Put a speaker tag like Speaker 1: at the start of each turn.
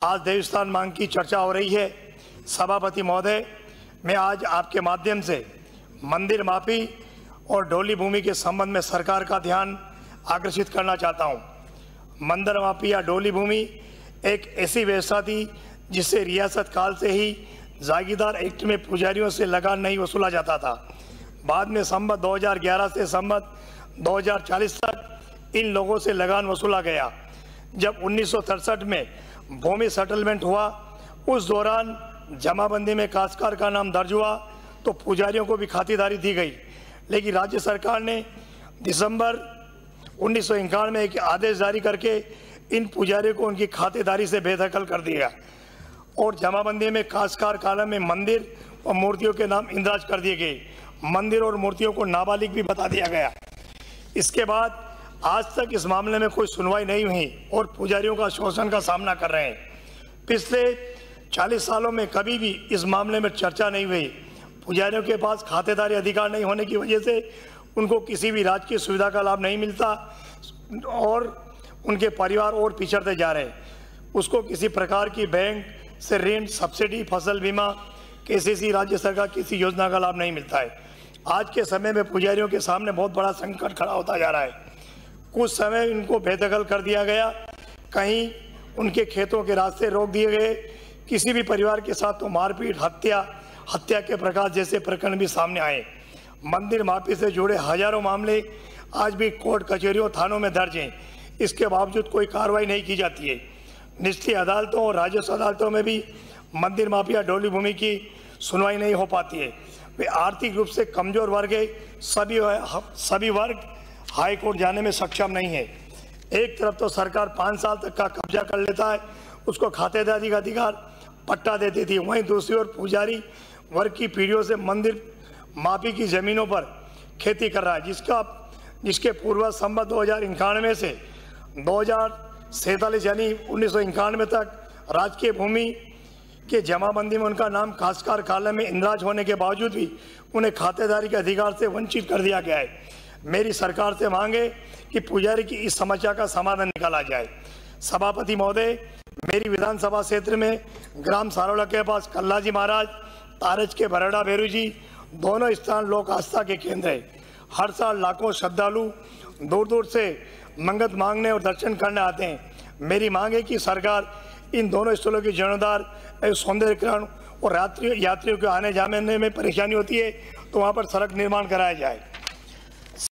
Speaker 1: आज देवस्थान मांग की चर्चा हो रही है। सभापति महोदय, मैं आज आपके माध्यम से मंदिर माफी और डोली भूमि के संबंध में सरकार का ध्यान आकर्षित करना चाहता हूं। मंदिर माफी या डोली भूमि एक ऐसी व्यवस्था थी जिससे रियासत काल से ही जागीरदार एक्ट में पुजारियों से लगान नहीं वसूला जाता था। बाद में संवत 2011 से संवत 2040 तक इन लोगों से लगान वसूला गया। जब 1963 में भूमि सेटलमेंट हुआ, उस दौरान जमाबंदी में काश्तकार का नाम दर्ज हुआ तो पुजारियों को भी खातिरदारी दी गई। लेकिन राज्य सरकार ने दिसंबर 1951 में एक आदेश जारी करके इन पुजारियों को उनकी खातिरदारी से बेदखल कर दिया और जमाबंदी में काश्तकार कालम में मंदिर और मूर्तियों के नाम इंदराज कर दिए गए। मंदिर और मूर्तियों को नाबालिग भी बता दिया गया। इसके बाद आज तक इस मामले में कोई सुनवाई नहीं हुई और पुजारियों का शोषण का सामना कर रहे हैं। पिछले 40 सालों में कभी भी इस मामले में चर्चा नहीं हुई। पुजारियों के पास खातेदारी अधिकार नहीं होने की वजह से उनको किसी भी राजकीय सुविधा का लाभ नहीं मिलता और उनके परिवार और पिछड़ते जा रहे हैं। उसको किसी प्रकार की बैंक से ऋण, सब्सिडी, फसल बीमा, केसीसी, राज्य सरकार किसी योजना का लाभ नहीं मिलता है। आज के समय में पुजारियों के सामने बहुत बड़ा संकट खड़ा होता जा रहा है। कुछ समय इनको बेदखल कर दिया गया, कहीं उनके खेतों के रास्ते रोक दिए गए। किसी भी परिवार के साथ तो मारपीट, हत्या के प्रकार जैसे प्रकरण भी सामने आए। मंदिर माफी से जुड़े हजारों मामले आज भी कोर्ट कचहरियों, थानों में दर्ज हैं। इसके बावजूद कोई कार्रवाई नहीं की जाती है। निचली अदालतों और राजस्व अदालतों में भी मंदिर माफी या डोली भूमि की सुनवाई नहीं हो पाती है। वे आर्थिक रूप से कमजोर वर्ग है। सभी वर्ग हाई कोर्ट जाने में सक्षम नहीं है। एक तरफ तो सरकार 5 साल तक का कब्जा कर लेता है, उसको खातेदारी का अधिकार पट्टा देती थी। वहीं दूसरी ओर पुजारी वर्ग की पीढ़ियों से मंदिर माफी की जमीनों पर खेती कर रहा है, जिसके पूर्व संवत 2091 से 2047 यानी 1991 तक राजकीय भूमि के जमाबंदी में उनका नाम काश्तकार कालम में इंदराज होने के बावजूद भी उन्हें खातेदारी के अधिकार से वंचित कर दिया गया है। मेरी सरकार से मांग है कि पुजारी की इस समस्या का समाधान निकाला जाए। सभापति महोदय, मेरी विधानसभा क्षेत्र में ग्राम सारोला के पास कल्लाजी महाराज, तारज के बरड़ा भैरू जी दोनों स्थान लोक आस्था के केंद्र है। हर साल लाखों श्रद्धालु दूर दूर से मंगत मांगने और दर्शन करने आते हैं। मेरी मांग है कि सरकार इन दोनों स्थलों की जीर्णोद्धार, सौंदर्यीकरण और यात्रियों के आने जाने में परेशानी होती है तो वहाँ पर सड़क निर्माण कराया जाए।